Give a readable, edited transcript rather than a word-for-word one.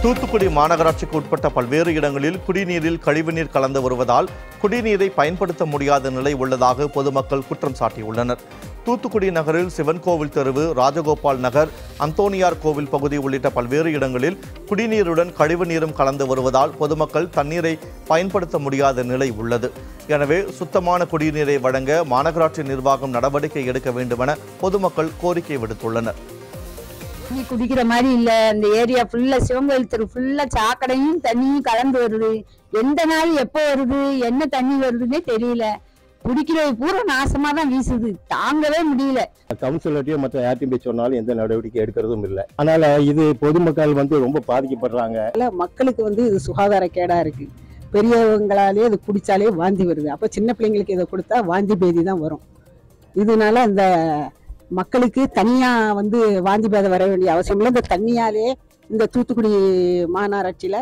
தூத்துக்குடி மாநகராட்சிக்கு உட்பட்ட பல்வேறு இடங்களில் குடிநீரில் கழிவுநீர் கலந்து வருவதால் குடிநீரை பயன்படுத்த முடியாத நிலை உள்ளதாக பொதுமக்கள் குற்றம் சாட்டியுள்ளனர். தூத்துக்குடி நகரில் சிவன் கோவில் தெருவு, ராஜகோபால் நகர், அந்தோனியார் கோவில் பகுதி உள்ளிட்ட பல்வேறு இடங்களில் குடிநீருடன் கழிவுநீரும் கலந்து வருவதால் பொதுமக்கள் தண்ணீரை பயன்படுத்த முடியாத நிலை உள்ளது. எனவே சுத்தமான குடிநீரை வழங்க மாநகராட்சி நிர்வாகம் நடவடிக்கை எடுக்க வேண்டுமென பொதுமக்கள் கோரிக்கை விடுத்துள்ளனர். தண்ணி குடிக்கிற மாதிரி இல்ல. இந்த ஏரியா ஃபுல்லா சிவங்கோயில் தெரு ஃபுல்லா சாக்கடையும் தண்ணியும் கலந்து வருது. எந்த நாள் எப்போ வருது, என்ன தண்ணி வருதுன்னே தெரியல. குடிக்கிறது பூரா நாசமா தான் வீசுது, தாங்கவே முடியல. கவுன்சிலர்ட்டையும் மற்ற யார்ட்டையும் போய் சொன்னாலும் எந்த நடவடிக்கை எடுக்கிறதும் இல்லை. அதனால இது பொதுமக்கள் ரொம்ப பாதிக்கப்படுறாங்க. மக்களுக்கு இது சுகாதார கேடா இருக்கு. பெரியவங்களாலே இது குடிச்சாலே வாந்தி வருது. அப்ப சின்ன பிள்ளைங்களுக்கு இதை கொடுத்தா வாந்தி பேதி தான் வரும். இதனால அந்த மக்களுக்கு தனியா வாந்தி பேதம் வர வேண்டிய அவசியம் இல்லை. இந்த தண்ணியாலே இந்த தூத்துக்குடி மாநகராட்சியில